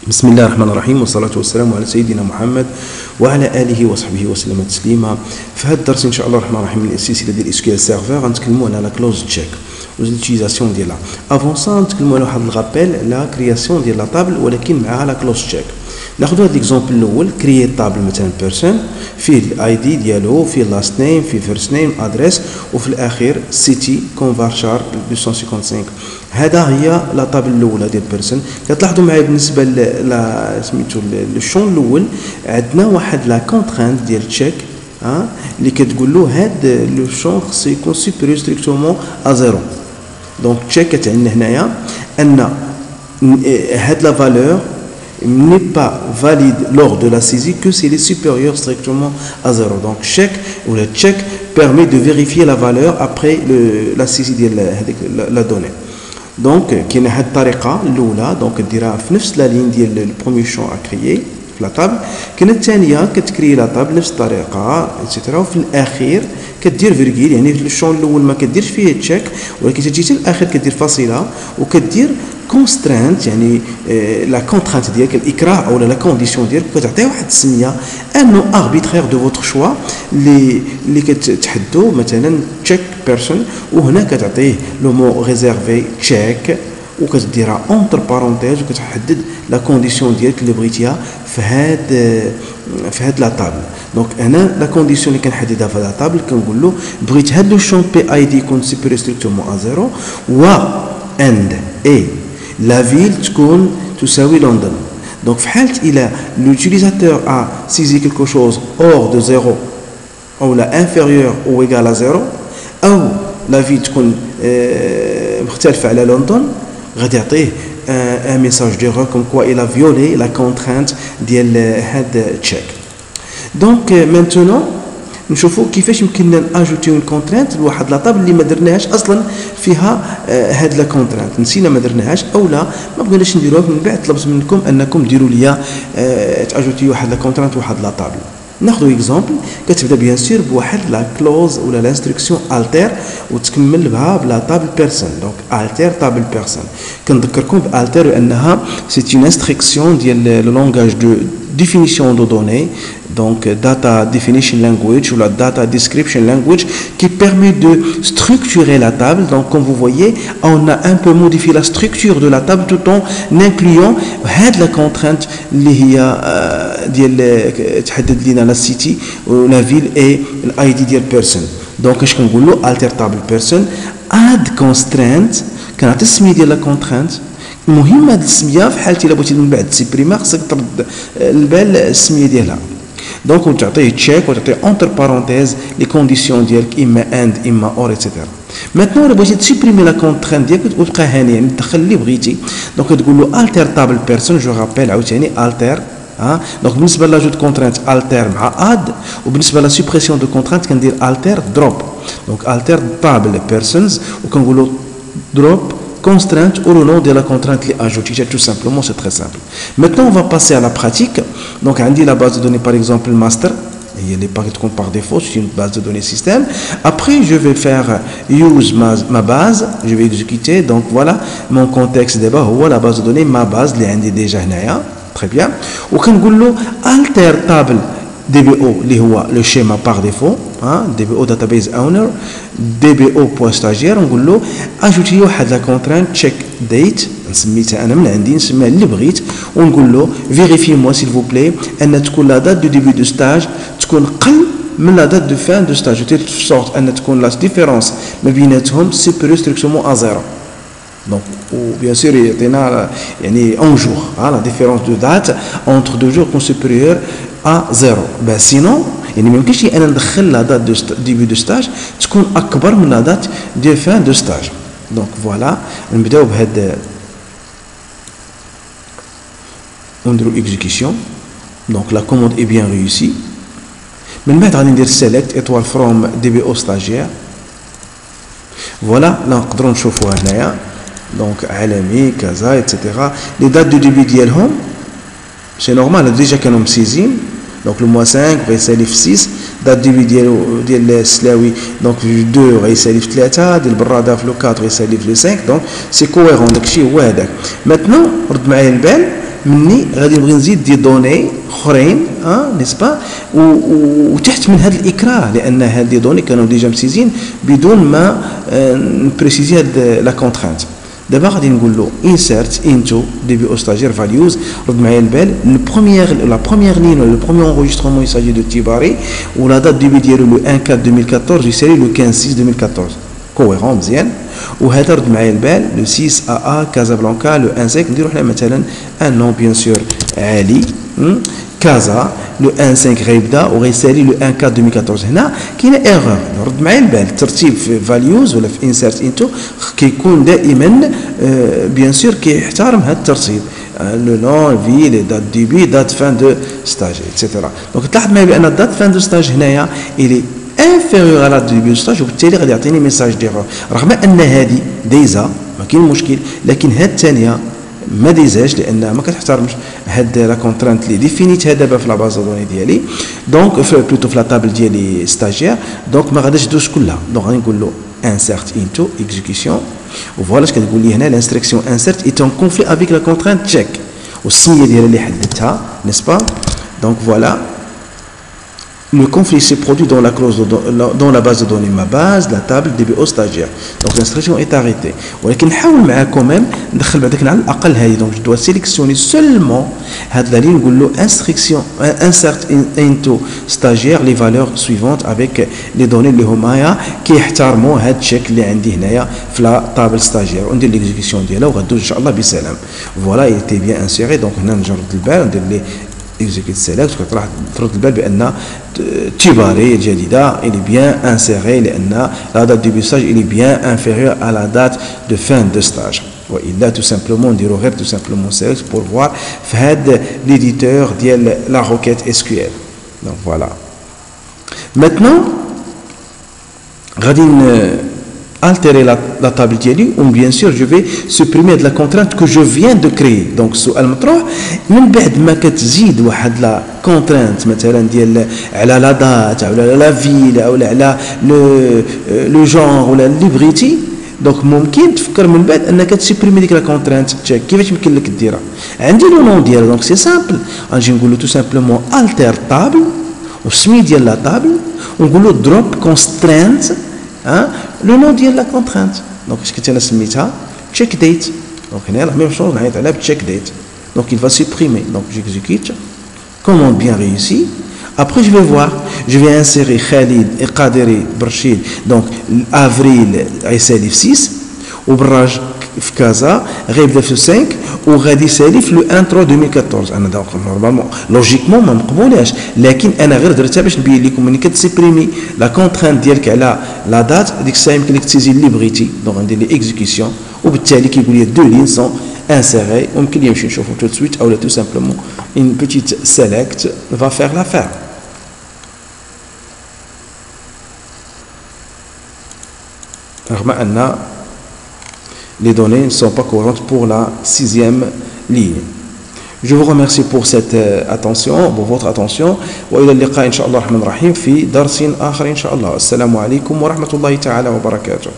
بسم الله الرحمن الرحيم والصلاة والسلام على سيدنا محمد وعلى آله وصحبه وسلم تسليما. في هذا الدرس إن شاء الله الرحمن الرحيم من السلسلة ديال SQL Server غنتكلموا على كلوز تشيك والutilisation ديالها. افون سا نتكلموا على واحد الغابيل لا كرياسيون ديال لا طابل ولكن معها لا كلوز تشيك. ناخذوا هذا ليكزومبل الاول كريي طابل مثلا بيرسون فيه الاي دي ديالو فيه لاست نيم فيه فيرست نيم ادريس وفي الاخير سيتي كونفارشار 255. هذا هي لا طابل الاولى ديال بيرسون. كتلاحظوا معايا بالنسبه ل سميتو للشون الاول عندنا واحد لا كونترانت ديال تشيك اللي كتقول له هاد لو شون خصو يكون سوبيريور ستريكتومون ا زيرو. دونك تشيك كتعني هنايا ان هاد لا فالور n'est pas valide lors de la saisie que s'il est supérieur strictement à 0. Donc check ou le check permet de vérifier la valeur après la saisie de la donnée. Donc كاين هاد الطريقه الاولى دونك ديرها في نفس لا لين ديال البروميير شون ا كريي في لا طابل. كاين الثانيه كتكري لا طابل نفس الطريقه ايتترا وفي الاخير كدير فيرغيل يعني في الشون الاول ما كديرش فيه تشيك ولكن تجي حتى الاخر كدير فاصله وكدير كونسترانت يعني لا كونترانت ديالك الاكراه او لا كونديسيون ديالك كتعطيه واحد السميه انه اربيترير دو فوتر شوا اللي كتحدو مثلا تشيك بيرسون وهنا كتعطيه لو مو ريزيرفي تشيك وكتديرها اونتر بارونتيز وكتحدد لا كونديسيون ديالك اللي بغيتيها في هاد لا طابل. دونك انا لا كونديسيون اللي كنحددها في لا طابل كنقول له بغيت هاد لو شون بي اي دي يكون سوبيريور ستريكتومون ا زيرو و اند اي لا فيل تكون تساوي لندن. دونك في حالة إلى l'utilisateur a saisi quelque chose hors de 0 أو لا inférieur ou égal à 0 أو لا فيل تكون مختلفة على لندن غادي يعطيه un message d'erreur comme quoi il a violé la contrainte ديال هاد تشيك. دونك maintenant نشوفوا كيفاش يمكننا ناجوتيو كونترانت لواحد لا طابل اللي ما درناهاش اصلا فيها هاد لا كونترانت نسينا ما درناهاش او لا ما بغيناش نديروها من بعد طلبت منكم انكم ديروا ليا تاجوتيو واحد لا كونترانت واحد لا طابل. ناخذ اكزامبل كتبدا بيان سور بواحد لا كلوز ولا لانستركسيون التير وتكمل بها بلا طابل بيرسون. دونك التير طابل بيرسون كنذكركم بالتير بانها سي اون انستركسيون ديال لو لونغاج دو définition de données, donc data definition language ou la data description language qui permet de structurer la table. Donc comme vous voyez, on a un peu modifié la structure de la table tout en incluant la contrainte اللي هي ديال تحدد لنا la city ou la ville et l'ID ديال person. Donc اش كنقول له alter table person add constraint كنعطي السميه ديال la contrainte. المهم هاد السميه في حالتي الا بغيتي من بعد سيبريما خصك ترد البال السميه ديالها. دونك وتعطيه تشيك وتعطيه اونتر بارونتيز لي كونديسيون ديالك اما اند اما اور ايتترا. ماتنون الا بغيتي تسيبريمي لا كونترانت ديالك وتبقى هاني يعني تدخل اللي بغيتي دونك تقول له التير طابل بيرسون جو رابيل عاوتاني التير دونك بالنسبه لاجوت كونترانت التير مع اد وبالنسبه لا سوبريسيون دو كونترانت كندير التير دروب. دونك التير طابل بيرسونز وكنقول له دروب constrainte ou le nom de la contrainte ajoutée. Tout simplement, c'est très simple. Maintenant, on va passer à la pratique. Donc, on dit la base de données, par exemple, master. Il n'est pas par défaut, c'est une base de données système. Après, je vais faire use ma base. Je vais exécuter. Donc, voilà mon contexte débat. Voilà la base de données, ma base, les indices déjà. Très bien. Ou quand on dit alter table DBO, le schéma par défaut, DBO database owner, DBO.stagiaire, on dit ajouter la contrainte check date, نسميتها أنا من عندي نسميها اللي بغيت ونقول له vérifiez moi s'il vous plaît أن تكون la date de début de stage تكون قل من la date de fin de stage de telle sorte أن تكون la différence ما بيناتهم supérieure strictement à 0. Donc, bien sûr, il y a un jour, la différence de date entre 2 jours est supérieure à 0. Ben, sinon, il n'y a même pas la date de début de stage, tu peux acquérir la date de fin de stage. Donc, voilà, on va commencer par l'exécution. Donc, la commande est bien réussie. Maintenant, on va dire select étoile from DBO stagiaire. Voilà, là, on peut voir. Donc, عالمي كذا etc. Les dates de début ديالهم c'est normal déjà كانوا مسيزين. Donc le mois 5 غيسالي في 6 date de début ديال السلاوي donc في 2 غيسالي في 3 ديال البراده في 4 غيسالي في 5 donc c'est cohérent داكشي هو هذاك. Maintenant رد معايا البال مني غادي نبغي نزيد دي دوني اخرين نسبه وتحت من هذا الاكراه لان هاد لي دوني كانوا ديجا مسيزين بدون ما نبريسيزي هاد لا كونترانت. دابا غادي نقول له insert into début au stagiaire values. رد معايا البال la première ligne le premier enregistrement il s'agit de Tibari ou la date début ديالو le 1/4/2014 يسالي le 15/6/2014 كويرون مزيان. وهذا رد معايا البال le 6 AA كازابلانكا le 1/5 نديرو حنا مثلا ان نون بيان سور عالي كازا لو 1/5 غيبدا وغيسالي لو 1/4/2014. هنا كاينه ايرور. رد معايا البال الترتيب في فاليوز ولا في انسيرت انتو كيكون دائما بيان سور كيحترم هذا الترتيب لو نون في لي دات ديبي دات فان دو ستاج ايتترا. دونك تلاحظ معايا بان دات فان دو ستاج هنايا الي انفيريور على ديبي دو ستاج وبالتالي غادي يعطيني ميساج ديرور رغم ان هذه ديزا ما كاين مشكل لكن هذه الثانيه ما ديزاش لانها ما كتحترمش هاد لا كونترانت اللي ديفينيتها دابا في لا باز دوني ديالي دونك بلوتو في لا طابل ديالي ستاجير دونك ما غاديش دوز كلها. دونك غادي نقول له insert into execution وفوالا اش كتقول لي هنا l'instruction insert est en conflit avec la contrainte check والسميه ديالها اللي حددتها نسبا. دونك فوالا le conflit s'est produit dans la clause dans la base de données ma base la table début au stagiaire. donc l'instruction est arrêtée ولكن نحاول معاه كوميم ندخل بعدك على الاقل هذه. donc je dois sélectionner seulement هاد لا لين نقول له instruction insert into stagiaire les valeurs suivantes avec les données اللي هما كيحترموا هاد الشكل اللي عندي هنايا في لا طابل ستاجير وندير ليكزيكسيون ديالها وغادوز ان شاء الله بسلام. فوالا il était bien inséré. donc هنا نجرد البال ندير لي execute select كتروح ترد البال بان تيباري الجديده il est bien inséré لان la date du stage il est bien inférieure à la date de fin de stage. والا tout simplement نديرو غير tout simplement select pour voir في هاد l'éditeur ديال la requête SQL. donc voilà maintenant غادي altérer la table ديالي و bien sûr je vais supprimer de la contrainte que je viens de créer. donc السؤال مطروح من بعد ما كتزيد واحد لا كونترانت مثلا ديال على لا دات او على لا فيل او على لو جونغ ولا ليبريتي دونك ممكن تفكر من بعد انك تسيبريمي ديك لا كونترانت تشيك. كيفاش يمكن لك ديرها؟ عندي لو نون ديالها دونك سي سامبل غنجي نقول له تو سامبلومون التير طابل والسمي ديال لا طابل ونقول له دروب كونسترينت لو نون ديال لا كونترانت. دونك اش كنت انا سميتها تشيك ديت. دونك هنا لا ميم شوز نعيط عليها بتشيك ديت. دونك il va supprimer. donc j'exécute commande bien réussi. après je vais voir je vais insérer Khalid et Qadiri Brachid. donc avril غيسالي في 6 وبراج في كازا غيبدا في 5 وغادي يسالي في لو 1 3 2014. انا دونك نورمالمون لوجيكمون ما مقبولاش لكن انا غير درتها باش نبين لكم ملي كتسيبريمي لا كونترانت ديالك على لا دات ديك الساعه يمكن لك تسيزي اللي بغيتي. دونك ندير لي اكزيكسيون وبالتالي كيقول لي دو لين سون انسيري وممكن لي نمشي نشوفو tout de suite ou tout simplement une petite select va faire l'affaire. رغم ان les données ne sont pas cohérentes pour la 6e ligne. Je vous remercie pour cette attention, pour votre attention. وإلى اللقاء إن شاء الله الرحمن الرحيم في درس آخر إن شاء الله. السلام عليكم ورحمة الله تعالى وبركاته.